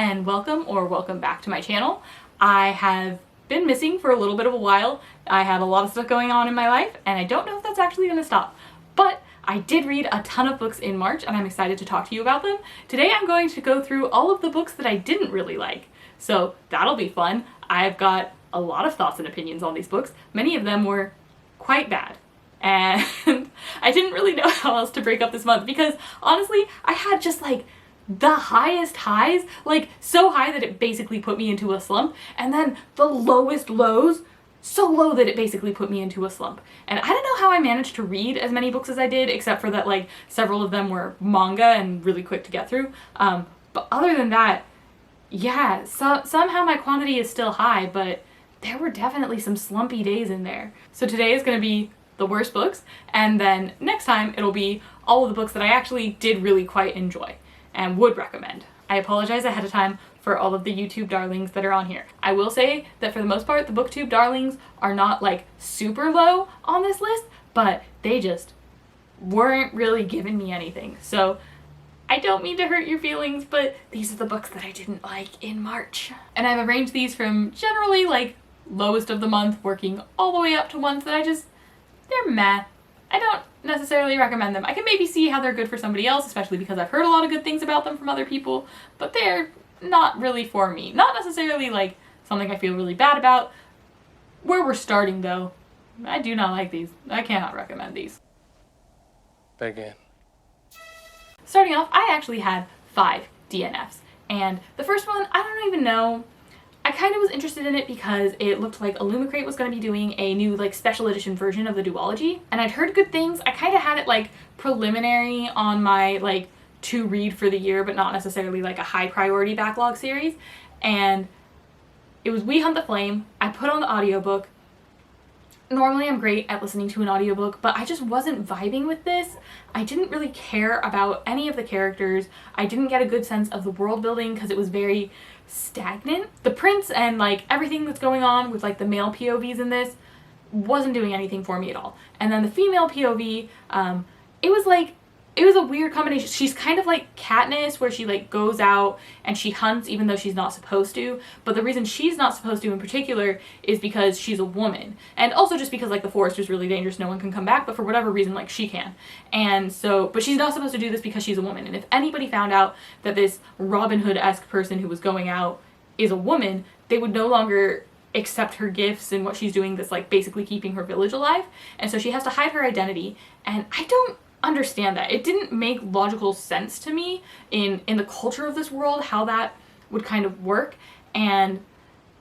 and welcome back to my channel. I have been missing for a little bit of a while. I had a lot of stuff going on in my life and I don't know if that's actually going to stop. But I did read a ton of books in March and I'm excited to talk to you about them. Today I'm going to go through all of the books that I didn't really like. So that'll be fun. I've got a lot of thoughts and opinions on these books. Many of them were quite bad. And I didn't really know how else to break up this month because honestly, I had just like the highest highs, like so high that it basically put me into a slump, and then the lowest lows, so low that it basically put me into a slump. And I don't know how I managed to read as many books as I did, except for that like several of them were manga and really quick to get through. But other than that, yeah, somehow my quantity is still high, but there were definitely some slumpy days in there. So today is going to be the worst books, and then next time it'll be all of the books that I actually did really quite enjoy and would recommend. I apologize ahead of time for all of the YouTube darlings that are on here. I will say that for the most part, the BookTube darlings are not like super low on this list, but they just weren't really giving me anything. So I don't mean to hurt your feelings, but these are the books that I didn't like in March. And I've arranged these from generally like lowest of the month, working all the way up to ones that they're meh. I don't necessarily recommend them. I can maybe see how they're good for somebody else, especially because I've heard a lot of good things about them from other people, but they're not really for me. Not necessarily like something I feel really bad about. Where we're starting though, I do not like these. I cannot recommend these. Begin. Starting off, I actually had 5 DNFs, and the first one, I don't even know. I kind of was interested in it because it looked like Illumicrate was going to be doing a new like special edition version of the duology, and I'd heard good things. I kind of had it like preliminary on my like to read for the year, but not necessarily like a high priority backlog series, and it was We Hunt the Flame. I put on the audiobook. Normally I'm great at listening to an audiobook, but I just wasn't vibing with this. I didn't really care about any of the characters. I didn't get a good sense of the world building because it was very stagnant. The prince and like everything that's going on with like the male POVs in this wasn't doing anything for me at all. And then the female POV, it was a weird combination. She's kind of like Katniss, where she like goes out and she hunts even though she's not supposed to. But the reason she's not supposed to in particular is because she's a woman. And also just because like the forest is really dangerous, no one can come back, but for whatever reason like she can. And so, but she's not supposed to do this because she's a woman. And if anybody found out that this Robin Hood-esque person who was going out is a woman, they would no longer accept her gifts and what she's doing that's like basically keeping her village alive. And so she has to hide her identity. And I don't understand that. It didn't make logical sense to me in the culture of this world how that would kind of work. And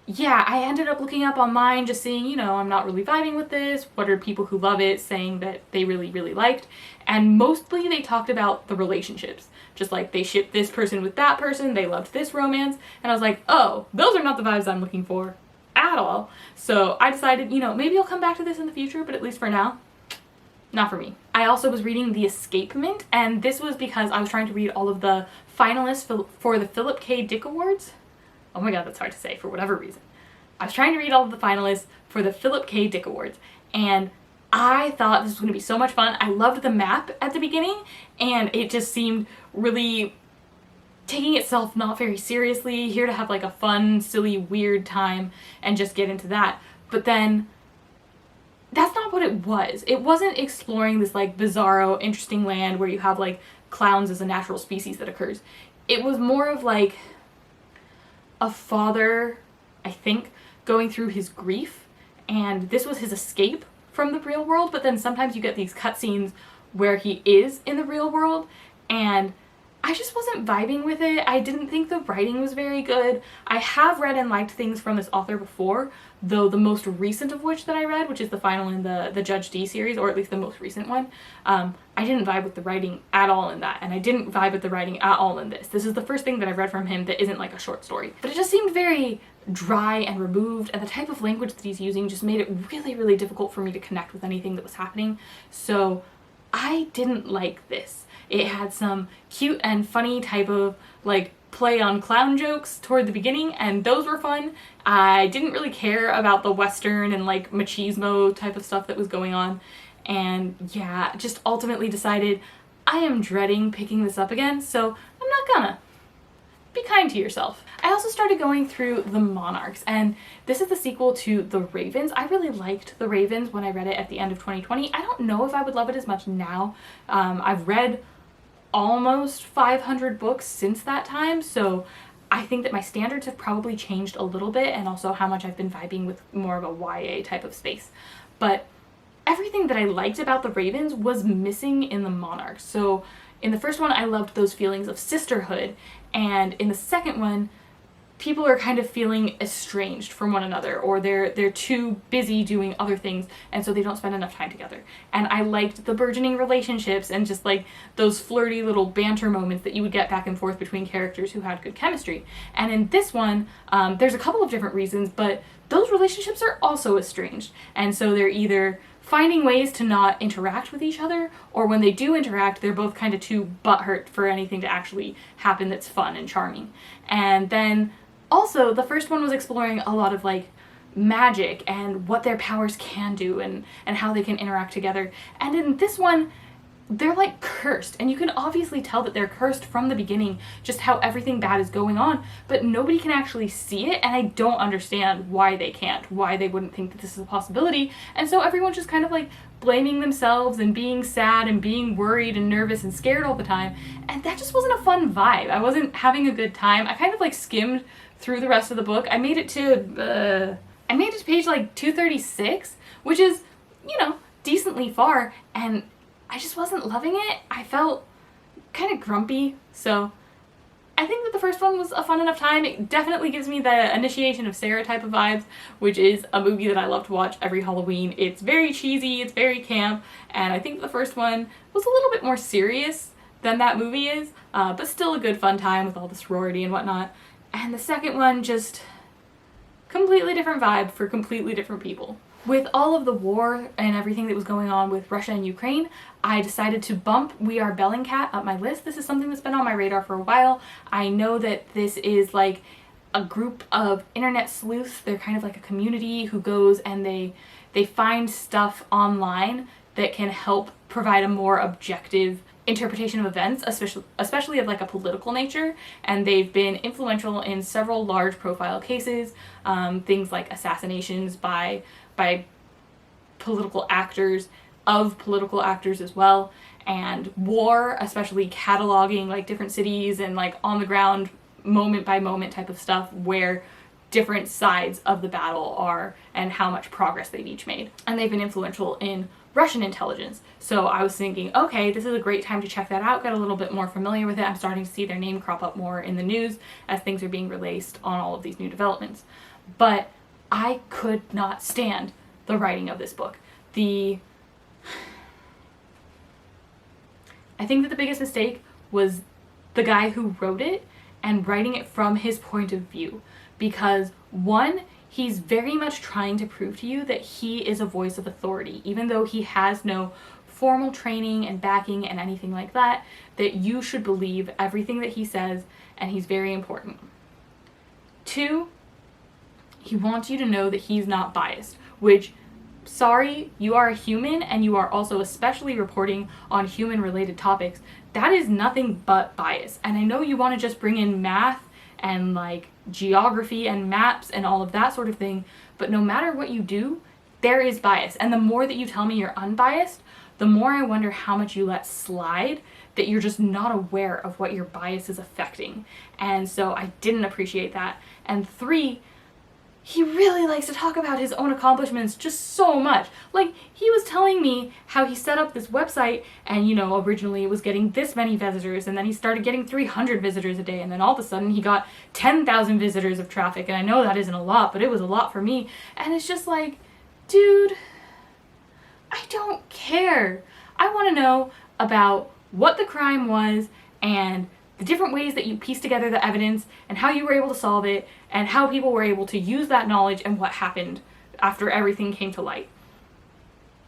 yeah, I ended up looking up online, just seeing, you know, I'm not really vibing with this. What are people who love it saying that they really, really liked? And mostly they talked about the relationships. Just like they shipped this person with that person, they loved this romance. And I was like, oh, those are not the vibes I'm looking for at all. So I decided, you know, maybe I'll come back to this in the future, but at least for now, not for me. I also was reading The Escapement, and this was because I was trying to read all of the finalists for the Philip K. Dick Awards. Oh my god, that's hard to say for whatever reason. I was trying to read all of the finalists for the Philip K. Dick Awards, and I thought this was going to be so much fun. I loved the map at the beginning, and it just seemed really taking itself not very seriously, here to have like a fun, silly, weird time and just get into that. But then that's not what it was. It wasn't exploring this like bizarro, interesting land where you have like clowns as a natural species that occurs. It was more of like a father, I think, going through his grief, and this was his escape from the real world, but then sometimes you get these cutscenes where he is in the real world, and I just wasn't vibing with it. I didn't think the writing was very good. I have read and liked things from this author before, though the most recent of which that I read, which is the final in the Judge D series, or at least the most recent one, I didn't vibe with the writing at all in that, and I didn't vibe with the writing at all in this. This is the first thing that I've read from him that isn't like a short story. But it just seemed very dry and removed, and the type of language that he's using just made it really, really difficult for me to connect with anything that was happening. So I didn't like this. It had some cute and funny type of like play on clown jokes toward the beginning, and those were fun. I didn't really care about the Western and like machismo type of stuff that was going on, and yeah, just ultimately decided I am dreading picking this up again, so I'm not gonna. Be kind kind to yourself. I also started going through The Monarchs, and this is the sequel to The Ravens. I really liked The Ravens when I read it at the end of 2020. I don't know if I would love it as much now. I've read almost 500 books since that time, so I think that my standards have probably changed a little bit, and also how much I've been vibing with more of a YA type of space. But everything that I liked about The Ravens was missing in The Monarchs. So in the first one, I loved those feelings of sisterhood, and in the second one, people are kind of feeling estranged from one another, or they're too busy doing other things, and so they don't spend enough time together. And I liked the burgeoning relationships and just like those flirty little banter moments that you would get back and forth between characters who had good chemistry. And in this one, there's a couple of different reasons, but those relationships are also estranged, and so they're either finding ways to not interact with each other, or when they do interact, they're both kind of too butthurt for anything to actually happen that's fun and charming. And then also, the first one was exploring a lot of like magic and what their powers can do and how they can interact together. And in this one, they're like cursed, and you can obviously tell that they're cursed from the beginning, just how everything bad is going on, but nobody can actually see it, and I don't understand why they can't, why they wouldn't think that this is a possibility. And so everyone's just kind of like blaming themselves and being sad and being worried and nervous and scared all the time, and that just wasn't a fun vibe. I wasn't having a good time. I kind of like skimmed through the rest of the book. I made it to page like 236, which is, you know, decently far, and I just wasn't loving it. I felt kind of grumpy, so I think that the first one was a fun enough time. It definitely gives me the Initiation of Sarah type of vibes, which is a movie that I love to watch every Halloween. It's very cheesy, it's very camp, and I think the first one was a little bit more serious than that movie is, but still a good fun time with all the sorority and whatnot. And the second one, just completely different vibe for completely different people. With all of the war and everything that was going on with Russia and Ukraine, I decided to bump We Are Bellingcat up my list. This is something that's been on my radar for a while. I know that this is like a group of internet sleuths. They're kind of like a community who goes and they find stuff online that can help provide a more objective interpretation of events, especially of like a political nature, and they've been influential in several large profile cases, things like assassinations by political actors, of political actors as well, and war, especially cataloging like different cities and like on the ground moment by moment type of stuff where different sides of the battle are and how much progress they've each made. And they've been influential in Russian intelligence. So I was thinking, okay, this is a great time to check that out, get a little bit more familiar with it. I'm starting to see their name crop up more in the news as things are being released on all of these new developments. But I could not stand the writing of this book. I think that the biggest mistake was the guy who wrote it and writing it from his point of view. Because one, he's very much trying to prove to you that he is a voice of authority, even though he has no formal training and backing and anything like that, that you should believe everything that he says, and he's very important. Two, he wants you to know that he's not biased, which, sorry, you are a human and you are also especially reporting on human-related topics. That is nothing but bias. And I know you want to just bring in math and like geography and maps and all of that sort of thing, but no matter what you do, there is bias. And the more that you tell me you're unbiased, the more I wonder how much you let slide that you're just not aware of what your bias is affecting. And so I didn't appreciate that. And three, he really likes to talk about his own accomplishments just so much. Like, he was telling me how he set up this website and, you know, originally it was getting this many visitors, and then he started getting 300 visitors a day, and then all of a sudden he got 10,000 visitors of traffic, and I know that isn't a lot, but it was a lot for me. And it's just like, dude, I don't care. I want to know about what the crime was and the different ways that you pieced together the evidence and how you were able to solve it and how people were able to use that knowledge and what happened after everything came to light.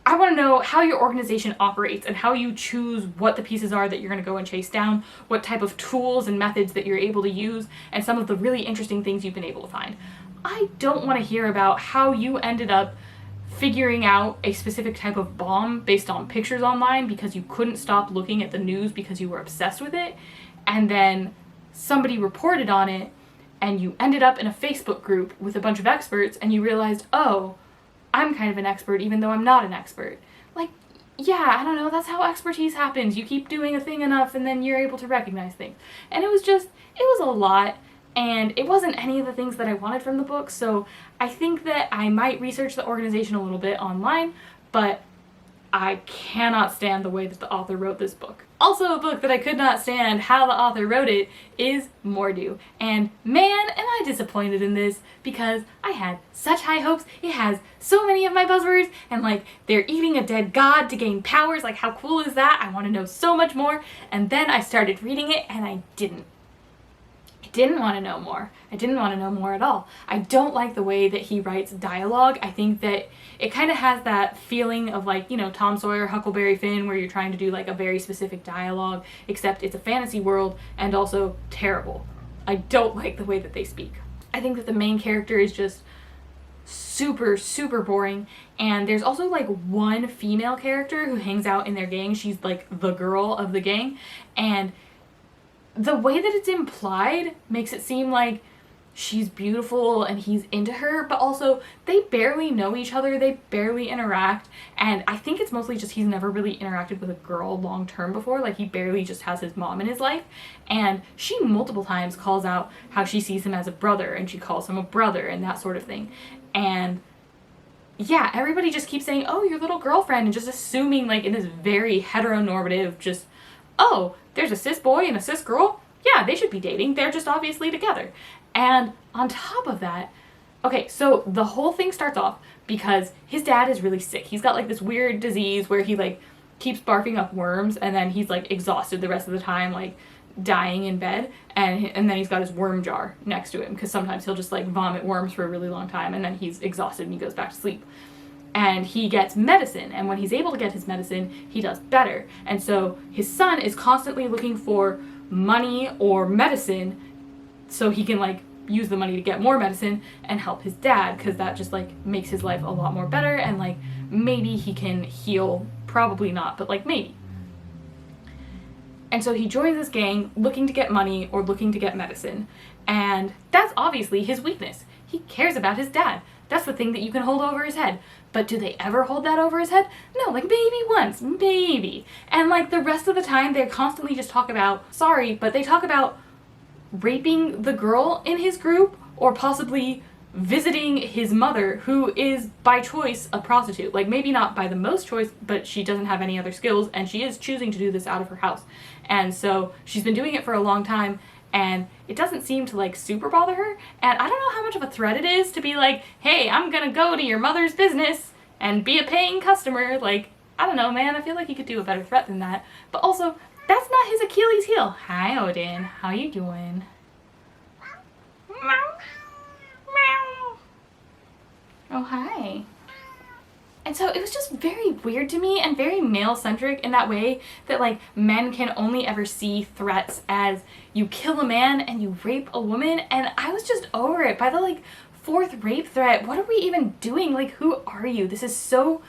I want to know how your organization operates and how you choose what the pieces are that you're going to go and chase down, what type of tools and methods that you're able to use, and some of the really interesting things you've been able to find. I don't want to hear about how you ended up figuring out a specific type of bomb based on pictures online because you couldn't stop looking at the news because you were obsessed with it, and then somebody reported on it and you ended up in a Facebook group with a bunch of experts and you realized, oh, I'm kind of an expert even though I'm not an expert. Like, yeah, I don't know, that's how expertise happens. You keep doing a thing enough and then you're able to recognize things. And it was a lot, and it wasn't any of the things that I wanted from the book, so I think that I might research the organization a little bit online, but I cannot stand the way that the author wrote this book. Also, a book that I could not stand how the author wrote it is Mordu. And man, am I disappointed in this, because I had such high hopes. It has so many of my buzzwords, and like, they're eating a dead god to gain powers. Like, how cool is that? I want to know so much more. And then I started reading it and I didn't want to know more. I didn't want to know more at all. I don't like the way that he writes dialogue. I think that it kind of has that feeling of like, you know, Tom Sawyer, Huckleberry Finn, where you're trying to do like a very specific dialogue, except it's a fantasy world and also terrible. I don't like the way that they speak. I think that the main character is just super, super boring, and there's also like one female character who hangs out in their gang. She's like the girl of the gang, and the way that it's implied makes it seem like she's beautiful and he's into her, but also they barely know each other, they barely interact, and I think it's mostly just he's never really interacted with a girl long term before. Like, he barely just has his mom in his life, and she multiple times calls out how she sees him as a brother, and she calls him a brother and that sort of thing. And yeah, everybody just keeps saying, oh, your little girlfriend, and just assuming like in this very heteronormative, just, oh, there's a cis boy and a cis girl, yeah, they should be dating, they're just obviously together. And on top of that, okay, so the whole thing starts off because his dad is really sick. He's got like this weird disease where he like keeps barfing up worms, and then he's like exhausted the rest of the time, like dying in bed, and then he's got his worm jar next to him because sometimes he'll just like vomit worms for a really long time, and then he's exhausted and he goes back to sleep. And he gets medicine, and when he's able to get his medicine, he does better. And so his son is constantly looking for money or medicine so he can like use the money to get more medicine and help his dad, because that just like makes his life a lot more better, and like maybe he can heal, probably not, but like maybe. And so he joins this gang looking to get money or looking to get medicine, and that's obviously his weakness. He cares about his dad. That's the thing that you can hold over his head. But do they ever hold that over his head? No, like maybe once, maybe. And like the rest of the time, they constantly just talk about, sorry, but they talk about raping the girl in his group, or possibly visiting his mother, who is by choice a prostitute. Like, maybe not by the most choice, but she doesn't have any other skills, and she is choosing to do this out of her house. And so she's been doing it for a long time, and it doesn't seem to like super bother her. And I don't know how much of a threat it is to be like, hey, I'm gonna go to your mother's business and be a paying customer. Like, I don't know, man, I feel like he could do a better threat than that. But also, that's not his Achilles heel. Hi, Odin, how you doing? Meow. Meow. Oh, hi. And so it was just very weird to me, and very male-centric in that way that like men can only ever see threats as you kill a man and you rape a woman, and I was just over it. By the like 4th rape threat, what are we even doing? Like, who are you? This is so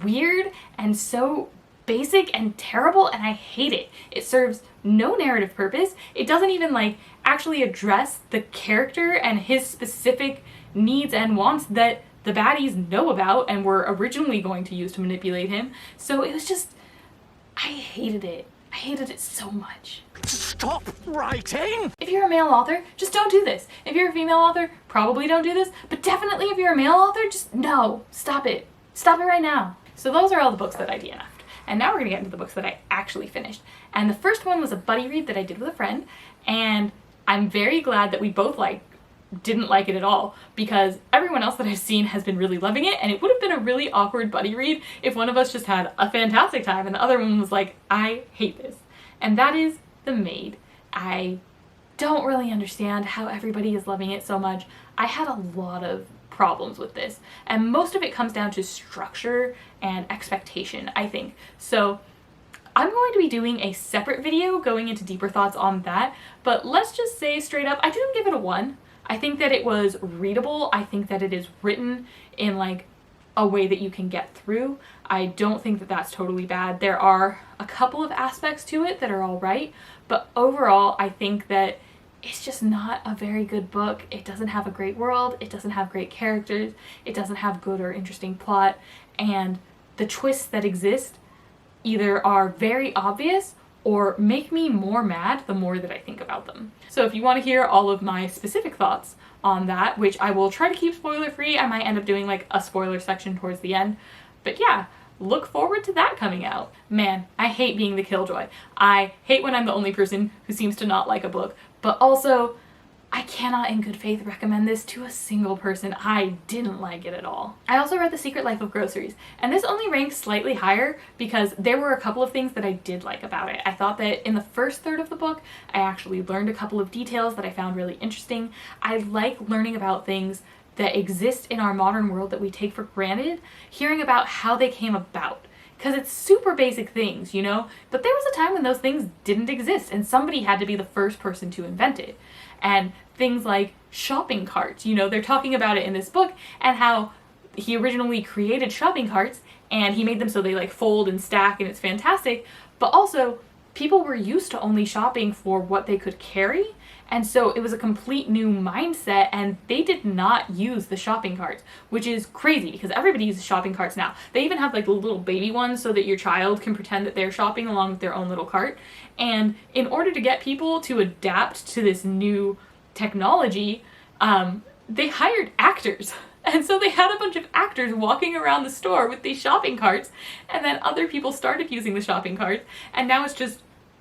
weird and so basic and terrible, and I hate it. It serves no narrative purpose. It doesn't even like actually address the character and his specific needs and wants that the baddies know about and were originally going to use to manipulate him. So it was just, I hated it. I hated it so much. Stop writing! If you're a male author, just don't do this. If you're a female author, probably don't do this. But definitely if you're a male author, just no. Stop it. Stop it right now. So those are all the books that I DNF'd. And now we're gonna get into the books that I actually finished. And the first one was a buddy read that I did with a friend, and I'm very glad that we both didn't like it at all, because everyone else that I've seen has been really loving it, and it would have been a really awkward buddy read if one of us just had a fantastic time and the other one was like, I hate this. And that is The Maid. I don't really understand how everybody is loving it so much. I had a lot of problems with this, and most of it comes down to structure and expectation, I think. So I'm going to be doing a separate video going into deeper thoughts on that, but let's just say straight up, I didn't give it a 1. I think that it was readable. I think that it is written in like a way that you can get through. I don't think that that's totally bad. There are a couple of aspects to it that are all right, but overall I think that it's just not a very good book. It doesn't have a great world, it doesn't have great characters, it doesn't have good or interesting plot, and the twists that exist either are very obvious or make me more mad the more that I think about them. So if you want to hear all of my specific thoughts on that, which I will try to keep spoiler free, I might end up doing like a spoiler section towards the end. But yeah, look forward to that coming out. Man, I hate being the killjoy. I hate when I'm the only person who seems to not like a book, but also I cannot in good faith recommend this to a single person. I didn't like it at all. I also read The Secret Life of Groceries, and this only ranks slightly higher because there were a couple of things that I did like about it. I thought that in the first third of the book, I actually learned a couple of details that I found really interesting. I like learning about things that exist in our modern world that we take for granted, hearing about how they came about. Because it's super basic things, you know? But there was a time when those things didn't exist and somebody had to be the first person to invent it. And things like shopping carts, you know, they're talking about it in this book and how he originally created shopping carts and he made them so they like fold and stack and it's fantastic. But also, people were used to only shopping for what they could carry. And so it was a complete new mindset and they did not use the shopping carts, which is crazy because everybody uses shopping carts now. They even have like little baby ones so that your child can pretend that they're shopping along with their own little cart. And in order to get people to adapt to this new technology, they hired actors. And so they had a bunch of actors walking around the store with these shopping carts, and then other people started using the shopping carts, and now it's just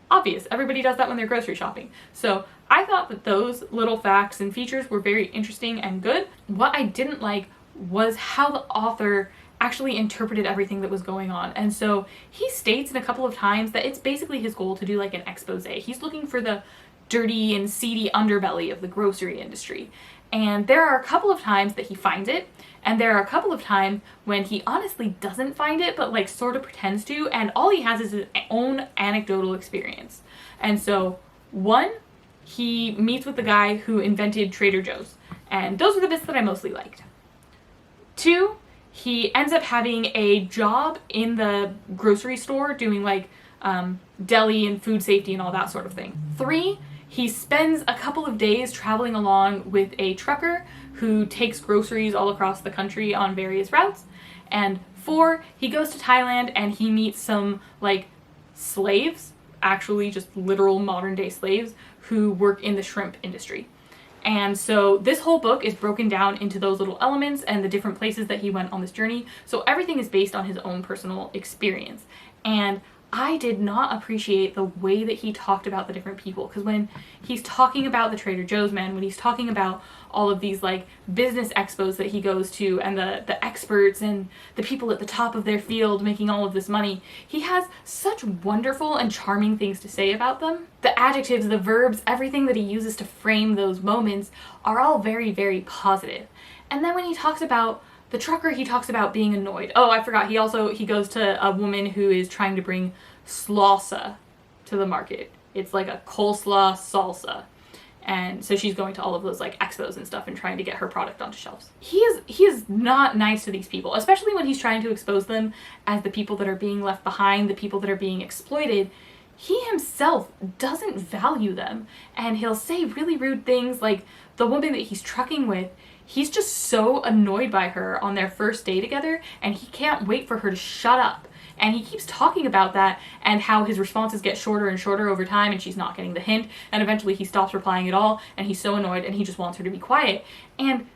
obvious. Everybody does that when they're grocery shopping. So I thought that those little facts and features were very interesting and good. What I didn't like was how the author actually interpreted everything that was going on. And so he states in a couple of times that it's basically his goal to do like an expose. He's looking for the dirty and seedy underbelly of the grocery industry. And there are a couple of times that he finds it, and there are a couple of times when he honestly doesn't find it, but like sort of pretends to, and all he has is his own anecdotal experience. And so, one, he meets with the guy who invented Trader Joe's, and those are the bits that I mostly liked. Two, he ends up having a job in the grocery store doing like deli and food safety and all that sort of thing. Three, he spends a couple of days traveling along with a trucker who takes groceries all across the country on various routes. And four, he goes to Thailand and he meets some like slaves, actually just literal modern day slaves who work in the shrimp industry. And so this whole book is broken down into those little elements and the different places that he went on this journey. So everything is based on his own personal experience. And I did not appreciate the way that he talked about the different people, because when he's talking about the Trader Joe's man, when he's talking about all of these like business expos that he goes to and the experts and the people at the top of their field making all of this money, he has such wonderful and charming things to say about them. The adjectives, the verbs, everything that he uses to frame those moments are all very, very positive. And then when he talks about the trucker, he talks about being annoyed. Oh, I forgot. He goes to a woman who is trying to bring salsa to the market. It's like a coleslaw salsa. And so she's going to all of those like expos and stuff and trying to get her product onto shelves. He is not nice to these people, especially when he's trying to expose them as the people that are being left behind, the people that are being exploited. He himself doesn't value them, and he'll say really rude things like the woman that he's trucking with. He's just so annoyed by her on their first day together, and he can't wait for her to shut up. And he keeps talking about that and how his responses get shorter and shorter over time and she's not getting the hint, and eventually he stops replying at all and he's so annoyed and he just wants her to be quiet. And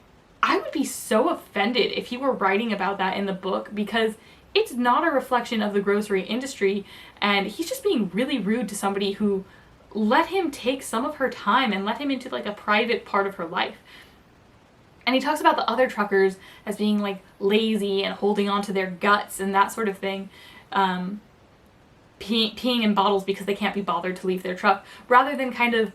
I would be so offended if he were writing about that in the book, because it's not a reflection of the grocery industry, and he's just being really rude to somebody who let him take some of her time and let him into like a private part of her life. And he talks about the other truckers as being like lazy and holding on to their guts and that sort of thing. Peeing in bottles because they can't be bothered to leave their truck. Rather than kind of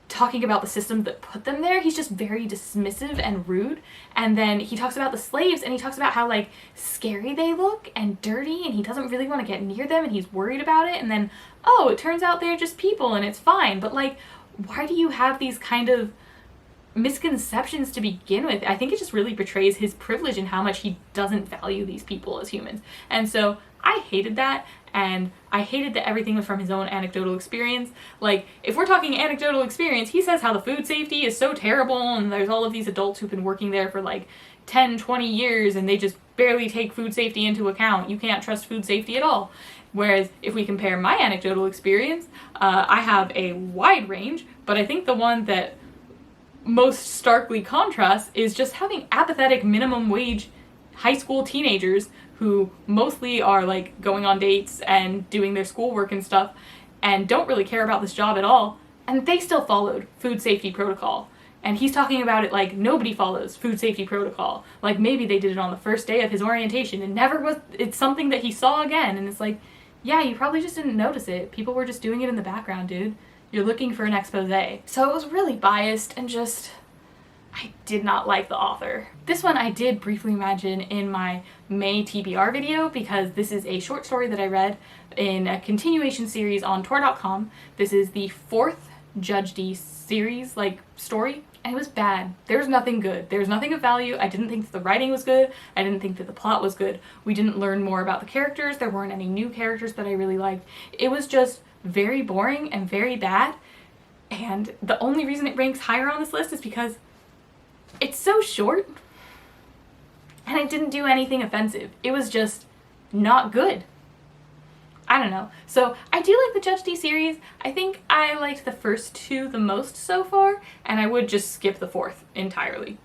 talking about the system that put them there, he's just very dismissive and rude. And then he talks about the slaves and he talks about how like scary they look and dirty and he doesn't really want to get near them and he's worried about it. And then, oh, it turns out they're just people and it's fine. But like, why do you have these kind of misconceptions to begin with? I think it just really betrays his privilege and how much he doesn't value these people as humans. And so I hated that, and I hated that everything was from his own anecdotal experience. Like, if we're talking anecdotal experience, he says how the food safety is so terrible, and there's all of these adults who've been working there for like 10, 20 years, and they just barely take food safety into account. You can't trust food safety at all. Whereas if we compare my anecdotal experience, I have a wide range, but I think the one that most starkly contrasts is just having apathetic minimum wage high school teenagers who mostly are like going on dates and doing their schoolwork and stuff and don't really care about this job at all, and they still followed food safety protocol. And he's talking about it like nobody follows food safety protocol. Like maybe they did it on the first day of his orientation and never was, it's something that he saw again. And it's like, yeah, you probably just didn't notice it. People were just doing it in the background, dude. You're looking for an expose. So it was really biased and just, I did not like the author. This one I did briefly mention in my May TBR video because this is a short story that I read in a continuation series on Tor.com. This is the 4th Judge D series, like, story. And it was bad. There was nothing good. There was nothing of value. I didn't think that the writing was good. I didn't think that the plot was good. We didn't learn more about the characters. There weren't any new characters that I really liked. It was just very boring and very bad. And the only reason it ranks higher on this list is because it's so short. And it didn't do anything offensive. It was just not good. I don't know. So I do like the Judge D series. I think I liked the first 2 the most so far, and I would just skip the 4th entirely.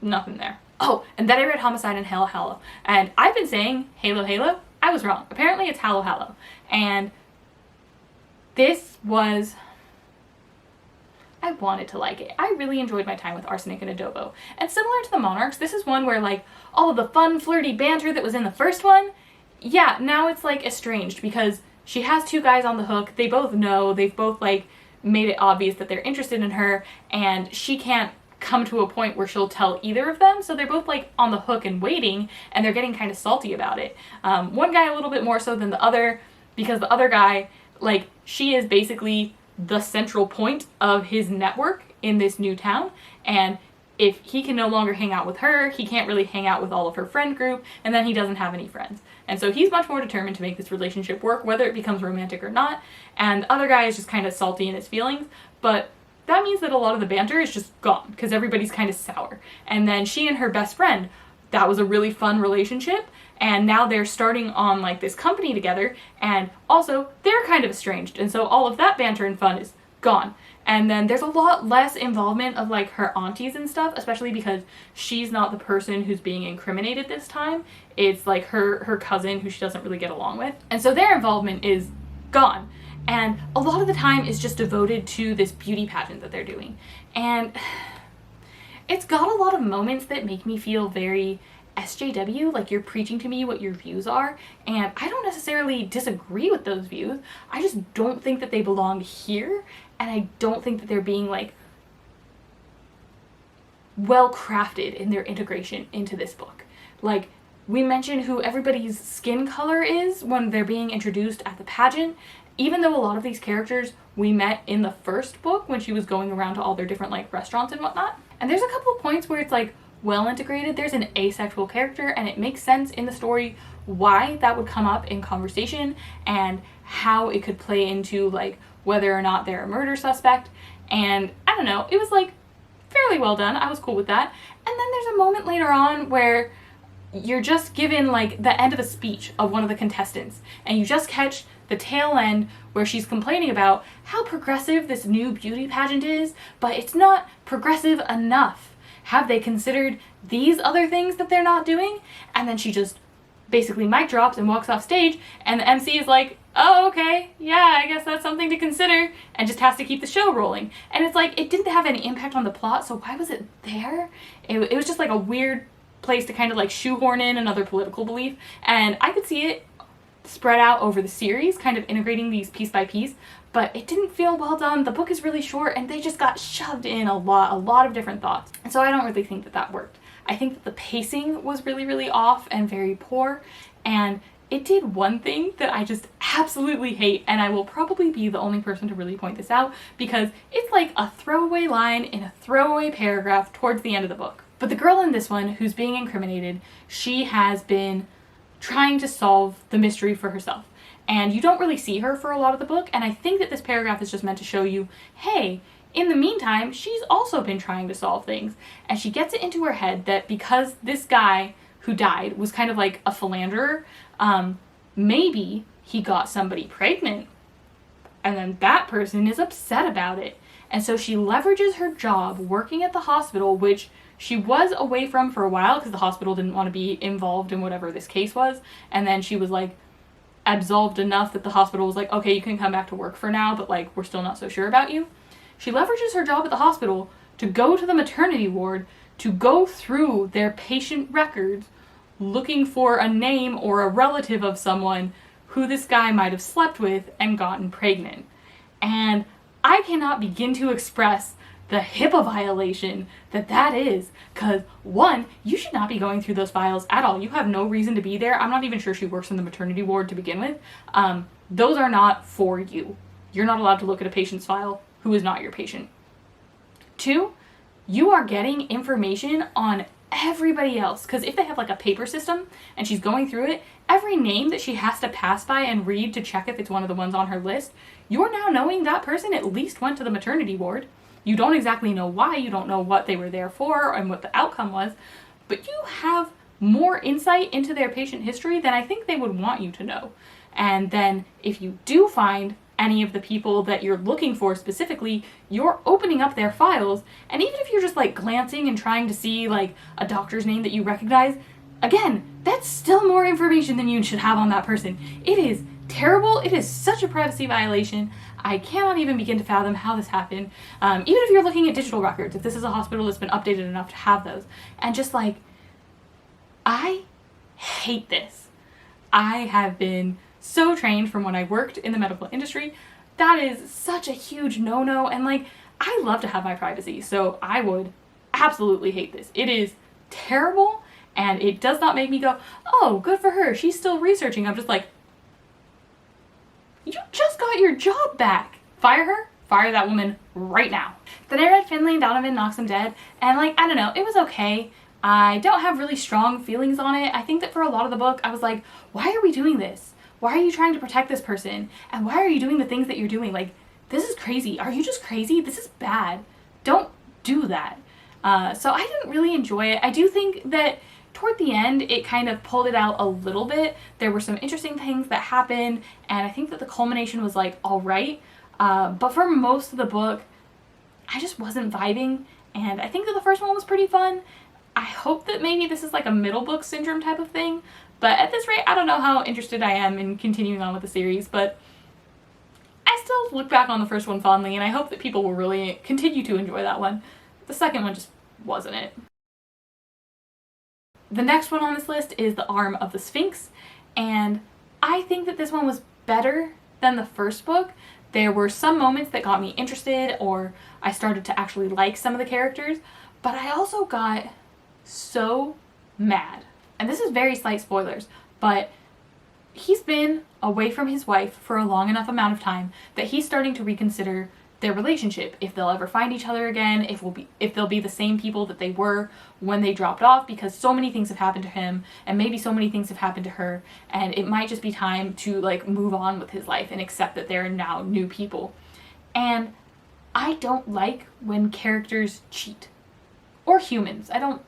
Nothing there. Oh, and then I read Homicide and Halo-halo. And I've been saying Halo-halo. I was wrong. Apparently it's Halo-halo. And this was... I wanted to like it. I really enjoyed my time with Arsenic and Adobo. And similar to the Monarchs, this is one where like all of the fun, flirty banter that was in the first one, yeah, now it's like estranged because she has 2 guys on the hook. They both know. They've both like made it obvious that they're interested in her, and she can't come to a point where she'll tell either of them. So they're both like on the hook and waiting, and they're getting kind of salty about it. One guy a little bit more so than the other because the other guy, like, she is basically the central point of his network in this new town, and if he can no longer hang out with her, he can't really hang out with all of her friend group, and then he doesn't have any friends. And so he's much more determined to make this relationship work, whether it becomes romantic or not, and the other guy is just kind of salty in his feelings, but that means that a lot of the banter is just gone, because everybody's kind of sour. And then she and her best friend, that was a really fun relationship, and now they're starting on like this company together, and also they're kind of estranged, and so all of that banter and fun is gone. And then there's a lot less involvement of like her aunties and stuff, especially because she's not the person who's being incriminated this time. It's like her cousin who she doesn't really get along with. And so their involvement is gone. And a lot of the time is just devoted to this beauty pageant that they're doing. And it's got a lot of moments that make me feel very SJW, like you're preaching to me what your views are, and I don't necessarily disagree with those views. I just don't think that they belong here, and I don't think that they're being like well crafted in their integration into this book. Like, we mention who everybody's skin color is when they're being introduced at the pageant, even though a lot of these characters we met in the first book when she was going around to all their different like restaurants and whatnot. And there's a couple of points where it's like well integrated. There's an asexual character, and it makes sense in the story why that would come up in conversation and how it could play into like whether or not they're a murder suspect. And I don't know, it was like fairly well done. I was cool with that. And then there's a moment later on where you're just given like the end of a speech of one of the contestants, and you just catch the tail end where she's complaining about how progressive this new beauty pageant is, but it's not progressive enough. Have they considered these other things that they're not doing? And then she just basically mic drops and walks off stage, and the MC is like, oh, okay, yeah, I guess that's something to consider, and just has to keep the show rolling. And it's like, it didn't have any impact on the plot, so why was it there? It was just like a weird place to kind of like shoehorn in another political belief, and I could see it spread out over the series, kind of integrating these piece by piece, but it didn't feel well done. The book is really short, and they just got shoved in a lot of different thoughts. And so I don't really think that that worked. I think that the pacing was really, really off and very poor, and it did one thing that I just absolutely hate, and I will probably be the only person to really point this out, because it's like a throwaway line in a throwaway paragraph towards the end of the book. But the girl in this one who's being incriminated, she has been trying to solve the mystery for herself. And you don't really see her for a lot of the book, and I think that this paragraph is just meant to show you, hey, in the meantime, she's also been trying to solve things. And she gets it into her head that because this guy who died was kind of like a philanderer, maybe he got somebody pregnant. And then that person is upset about it. And so she leverages her job working at the hospital, which she was away from for a while because the hospital didn't want to be involved in whatever this case was. And then she was like absolved enough that the hospital was like, okay, you can come back to work for now, but like, we're still not so sure about you. She leverages her job at the hospital to go to the maternity ward to go through their patient records looking for a name or a relative of someone who this guy might have slept with and gotten pregnant. And I cannot begin to express the HIPAA violation that is, because one, you should not be going through those files at all. You have no reason to be there. I'm not even sure she works in the maternity ward to begin with. Those are not for you. You're not allowed to look at a patient's file who is not your patient. Two, you are getting information on everybody else, because if they have like a paper system and she's going through it, every name that she has to pass by and read to check if it's one of the ones on her list, you're now knowing that person at least went to the maternity ward. You don't exactly know why, you don't know what they were there for and what the outcome was, but you have more insight into their patient history than I think they would want you to know. And then if you do find any of the people that you're looking for specifically, you're opening up their files, and even if you're just like glancing and trying to see like a doctor's name that you recognize, again, that's still more information than you should have on that person. It is terrible. It is such a privacy violation. I cannot even begin to fathom how this happened. Even if you're looking at digital records, if this is a hospital that's been updated enough to have those, and just like, I hate this. I have been so trained from when I worked in the medical industry. That is such a huge no-no, and like, I love to have my privacy, so I would absolutely hate this. It is terrible, and it does not make me go, oh, good for her, she's still researching. I'm just like, you just got your job back. Fire her, fire that woman right now. Then I read Finlay and Donovan knocks him dead, and like, I don't know, it was okay. I don't have really strong feelings on it. I think that for a lot of the book, I was like, why are we doing this? Why are you trying to protect this person? And why are you doing the things that you're doing? Like, this is crazy. Are you just crazy? This is bad. Don't do that. So I didn't really enjoy it. I do think that toward the end, it kind of pulled it out a little bit. There were some interesting things that happened, and I think that the culmination was like, all right. But for most of the book, I just wasn't vibing, and I think that the first one was pretty fun. I hope that maybe this is like a middle book syndrome type of thing, but at this rate, I don't know how interested I am in continuing on with the series, but I still look back on the first one fondly, and I hope that people will really continue to enjoy that one. The second one just wasn't it. The next one on this list is The Arm of the Sphinx, and I think that this one was better than the first book. There were some moments that got me interested, or I started to actually like some of the characters, but I also got so mad. And this is very slight spoilers, but he's been away from his wife for a long enough amount of time that he's starting to reconsider their relationship, if they'll ever find each other again, if they'll be the same people that they were when they dropped off, because so many things have happened to him, and maybe so many things have happened to her, and it might just be time to like move on with his life and accept that they're now new people. And I don't like when characters cheat. Or humans. I don't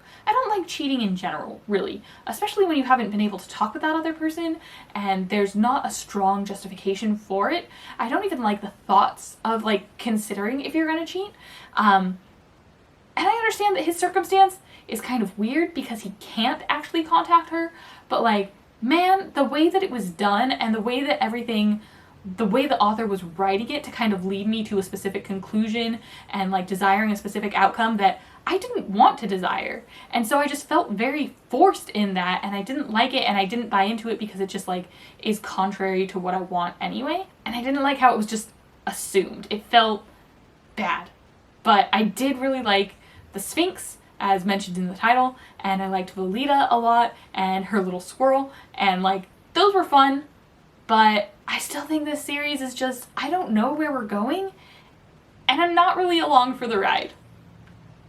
like cheating in general, really. Especially when you haven't been able to talk with that other person and there's not a strong justification for it. I don't even like the thoughts of like considering if you're gonna cheat. And I understand that his circumstance is kind of weird because he can't actually contact her, but like, man, the way that it was done and the way that the way the author was writing it to kind of lead me to a specific conclusion and like desiring a specific outcome that I didn't want to desire. And so I just felt very forced in that, and I didn't like it, and I didn't buy into it because it just like is contrary to what I want anyway. And I didn't like how it was just assumed. It felt bad. But I did really like the Sphinx, as mentioned in the title, and I liked Lolita a lot, and her little squirrel, and like those were fun. But I still think this series is just, I don't know where we're going, and I'm not really along for the ride.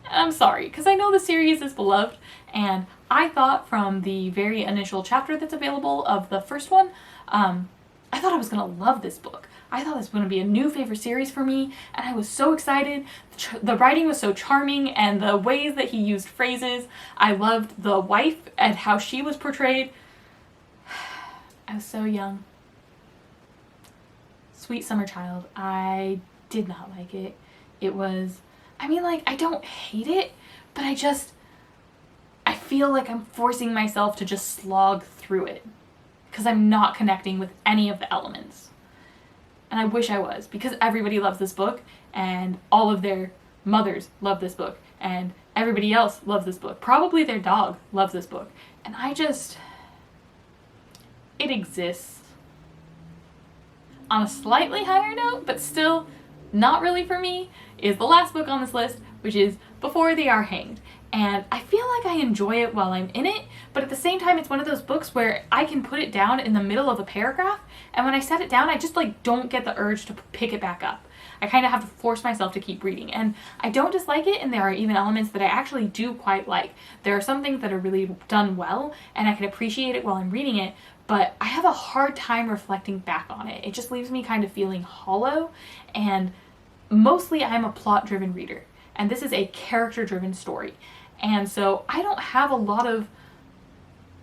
I'm sorry, because I know the series is beloved, and I thought from the very initial chapter that's available of the first one, I thought I was going to love this book. I thought this was going to be a new favorite series for me, and I was so excited. The writing was so charming, and the ways that he used phrases. I loved the wife and how she was portrayed. I was so young. Sweet Summer Child. I did not like it. It was, I mean, like, I don't hate it, but I feel like I'm forcing myself to just slog through it because I'm not connecting with any of the elements. And I wish I was, because everybody loves this book, and all of their mothers love this book, and everybody else loves this book. Probably their dog loves this book. And it exists on a slightly higher note, but still not really for me, is the last book on this list, which is Before They Are Hanged. And I feel like I enjoy it while I'm in it, but at the same time it's one of those books where I can put it down in the middle of a paragraph, and when I set it down I just like don't get the urge to pick it back up. I kind of have to force myself to keep reading, and I don't dislike it, and there are even elements that I actually do quite like. There are some things that are really done well, and I can appreciate it while I'm reading it, but I have a hard time reflecting back on it. It just leaves me kind of feeling hollow, and mostly I'm a plot-driven reader, and this is a character-driven story. And so I don't have a lot of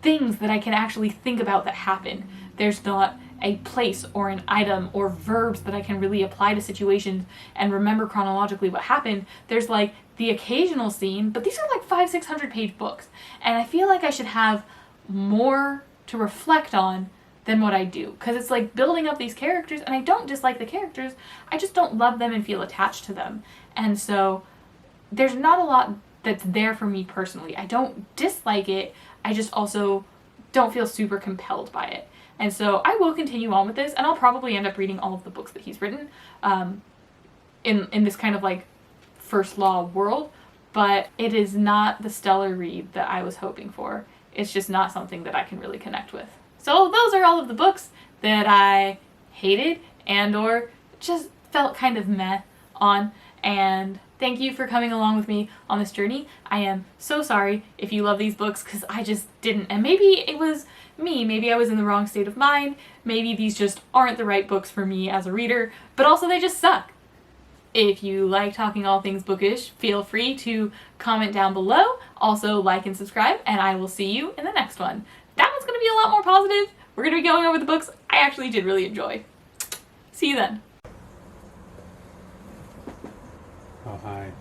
things that I can actually think about that happen. There's not a place or an item or verbs that I can really apply to situations and remember chronologically what happened. There's like the occasional scene, but these are like 500-600 page books. And I feel like I should have more to reflect on than what I do. Because it's like building up these characters, and I don't dislike the characters, I just don't love them and feel attached to them. And so there's not a lot that's there for me personally. I don't dislike it, I just also don't feel super compelled by it. And so I will continue on with this, and I'll probably end up reading all of the books that he's written in this kind of like first law world, but it is not the stellar read that I was hoping for. It's just not something that I can really connect with. So those are all of the books that I hated and or just felt kind of meh on, and thank you for coming along with me on this journey. I am so sorry if you love these books, because I just didn't. And maybe it was me. Maybe I was in the wrong state of mind. Maybe these just aren't the right books for me as a reader, but also they just suck. If you like talking all things bookish, feel free to comment down below. Also like and subscribe, and I will see you in the next one. That one's going to be a lot more positive. We're going to be going over the books I actually did really enjoy. See you then. Oh, hi.